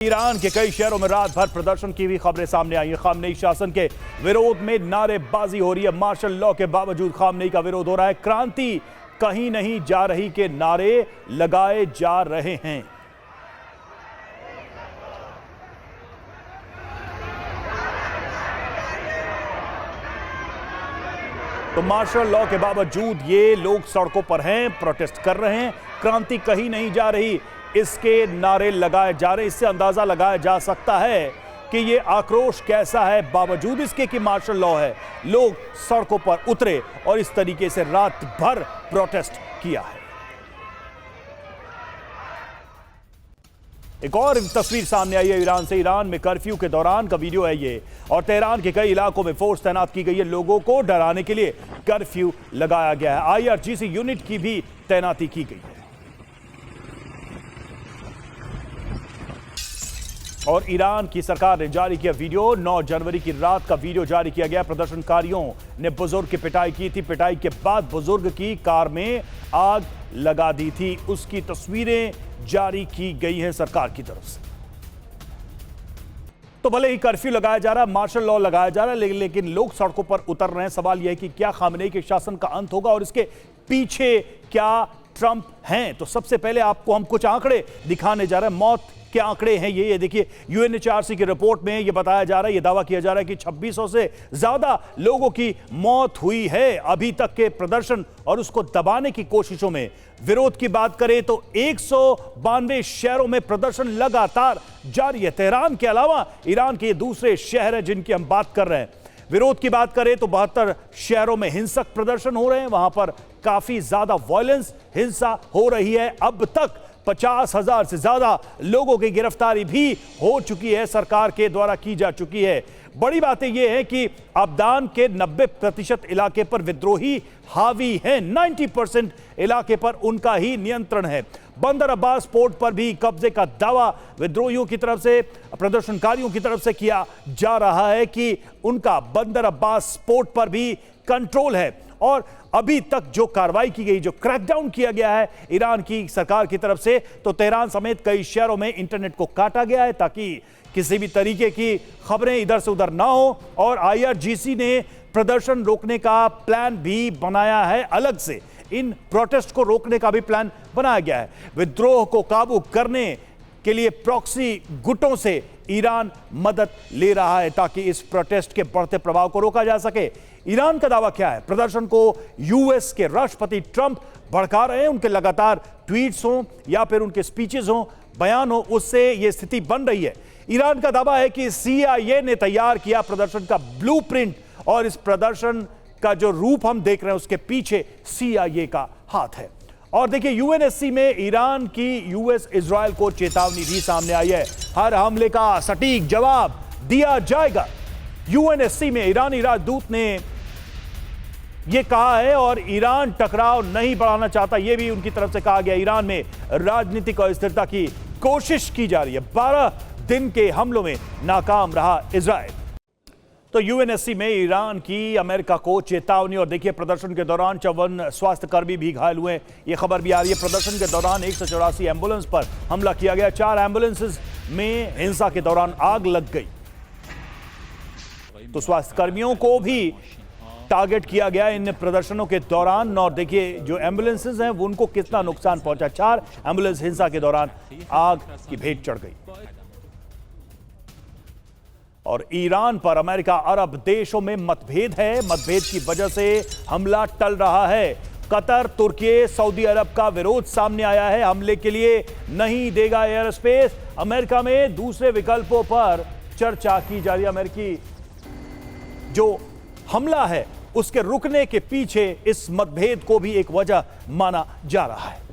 Iran के कई शहरों में रात भर प्रदर्शन की भी खबरें सामने आई हैं। खामनेई शासन के विरोध में नारेबाजी हो रही है। मार्शल लॉ के बावजूद खामनेई का विरोध हो रहा है। क्रांति कहीं नहीं जा रही के नारे लगाए जा रहे हैं। तो मार्शल लॉ के बावजूद ये लोग सड़कों पर हैं, प्रोटेस्ट कर रहे हैं। क्रांति कहीं नहीं जा रही, इसके नारे लगाए जा रहे। इससे अंदाजा लगाया जा सकता है कि ये आक्रोश कैसा है। बावजूद इसके कि मार्शल लॉ है, लोग सड़कों पर उतरे और इस तरीके से रात भर प्रोटेस्ट किया है। एक और तस्वीर सामने आई है ईरान से। ईरान में कर्फ्यू के दौरान का वीडियो है ये, और तेहरान के कई इलाकों में फोर्स तैनात की गई है। लोगों को डराने के लिए कर्फ्यू लगाया गया है। IRGC यूनिट की भी तैनाती की गई है। और ईरान की सरकार ने जारी किया वीडियो। 9 जनवरी की रात का वीडियो जारी किया गया। प्रदर्शनकारियों ने बुजुर्ग की पिटाई की थी। पिटाई के बाद बुजुर्ग की कार में आग लगा दी थी। उसकी तस्वीरें जारी की गई हैं सरकार की तरफ से। तो भले ही कर्फ्यू लगाया जा रहा है, मार्शल लॉ लगाया जा रहा है, लेकिन लोग सड़कों पर उतर रहे हैं। सवाल यह है कि क्या खामनेई के शासन का अंत होगा और इसके पीछे क्या ट्रंप हैं। तो सबसे पहले आपको हम कुछ आंकड़े दिखाने जा रहे हैं। मौत के आंकड़े हैं ये देखिए। UNHRC की रिपोर्ट में ये बताया जा रहा है, ये दावा किया जा रहा है कि 2600 से ज्यादा लोगों की मौत हुई है अभी तक के प्रदर्शन और उसको दबाने की कोशिशों में। विरोध की बात करें तो 192 शहरों में प्रदर्शन लगातार जारी है। तेहरान के अलावा ईरान के दूसरे शहर हैं जिनकी हम बात कर रहे हैं। विरोध की बात करें तो 72 शहरों में हिंसक प्रदर्शन हो रहे हैं। वहां पर काफी ज्यादा वायलेंस, हिंसा हो रही है। अब तक 50,000 से ज्यादा लोगों की गिरफ्तारी भी हो चुकी है, सरकार के द्वारा की जा चुकी है। बड़ी बातें यह है कि अब्दान के 90% इलाके पर विद्रोही हावी हैं। 90% इलाके पर उनका ही नियंत्रण है। बंदर अब्बास पोर्ट पर भी कब्जे का दावा विद्रोहियों की तरफ से, प्रदर्शनकारियों की तरफ से किया जा रहा है कि उनका बंदर अब्बास पोर्ट पर भी कंट्रोल है। और अभी तक जो कार्रवाई की गई, जो क्रैकडाउन किया गया है ईरान की सरकार की तरफ से, तो तेहरान समेत कई शहरों में इंटरनेट को काटा गया है ताकि किसी भी तरीके की खबरें इधर से उधर ना हो। और IRGC ने प्रदर्शन रोकने का प्लान भी बनाया है अलग से। इन प्रोटेस्ट को रोकने का भी प्लान बनाया गया है। विद्रोह को काबू करने के लिए प्रॉक्सी गुटों से ईरान मदद ले रहा है ताकि इस प्रोटेस्ट के बढ़ते प्रभाव को रोका जा सके। ईरान का दावा क्या है? प्रदर्शन को US के राष्ट्रपति ट्रंप भड़का रहे हैं। उनके लगातार ट्वीट्स हों या फिर उनके स्पीचेस हों, बयान हो, उससे यह स्थिति बन रही है। ईरान का दावा है कि CIA ने तैयार किया प्रदर्शन का ब्लूप्रिंट और इस प्रदर्शन का जो रूप हम देख रहे हैं उसके पीछे CIA का हाथ है। और देखिए, UNSC में ईरान की US इजराइल को चेतावनी भी सामने आई है। हर हमले का सटीक जवाब दिया जाएगा। UNSC में ईरानी राजदूत ने यह कहा है और ईरान टकराव नहीं बढ़ाना चाहता, यह भी उनकी तरफ से कहा गया। ईरान में राजनीतिक अस्थिरता की कोशिश की जा रही है। 12 दिन के हमलों में नाकाम रहा इजराइल। तो UNSC में ईरान की अमेरिका को चेतावनी। और देखिए, प्रदर्शन के दौरान 54 स्वास्थ्यकर्मी भी घायल हुए। यह खबर भी आ रही है। प्रदर्शन के दौरान 184 एम्बुलेंस पर हमला किया गया। 4 एम्बुलेंसेस में हिंसा के दौरान आग लग गई। तो स्वास्थ्यकर्मियों को भी टारगेट किया गया इन प्रदर्शनों के दौरान। और देखिए, जो एम्बुलेंसेस हैं वो उनको कितना नुकसान पहुंचा। 4 एम्बुलेंस हिंसा के दौरान आग की भेंट चढ़ गई। और ईरान पर अमेरिका अरब देशों में मतभेद है। मतभेद की वजह से हमला टल रहा है। कतर, तुर्की, सऊदी अरब का विरोध सामने आया है। हमले के लिए नहीं देगा एयर स्पेस। अमेरिका में दूसरे विकल्पों पर चर्चा की जा रही है। अमेरिकी जो हमला है उसके रुकने के पीछे इस मतभेद को भी एक वजह माना जा रहा है।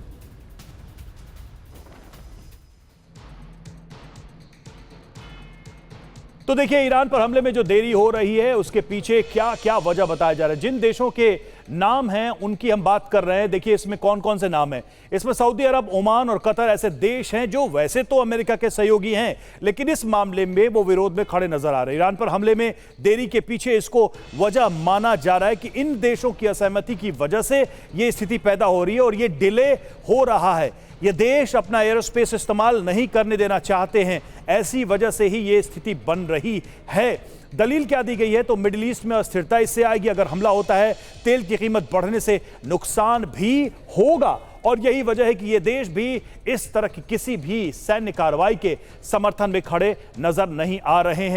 तो देखिए, ईरान पर हमले में जो देरी हो रही है उसके पीछे क्या क्या वजह बताया जा रहा है। जिन देशों के नाम हैं उनकी हम बात कर रहे हैं। देखिए, इसमें कौन कौन से नाम हैं। इसमें सऊदी अरब, ओमान और कतर ऐसे देश हैं जो वैसे तो अमेरिका के सहयोगी हैं, लेकिन इस मामले में वो विरोध में खड़े नजर आ रहे हैं। ईरान पर हमले में देरी के पीछे इसको वजह माना जा रहा है कि इन देशों की असहमति की वजह से ये स्थिति पैदा हो रही है और ये डिले हो रहा है। ये देश अपना एयरोस्पेस इस्तेमाल नहीं करने देना चाहते हैं। ऐसी वजह से ही ये स्थिति बन रही है। दलील क्या दी गई है? तो मिडिल ईस्ट में अस्थिरता इससे आएगी, अगर हमला होता है तेल की कीमत बढ़ने से नुकसान भी होगा। और यही वजह है कि ये देश भी इस तरह की किसी भी सैन्य कार्रवाई के समर्थन में खड़े नजर नहीं आ रहे हैं।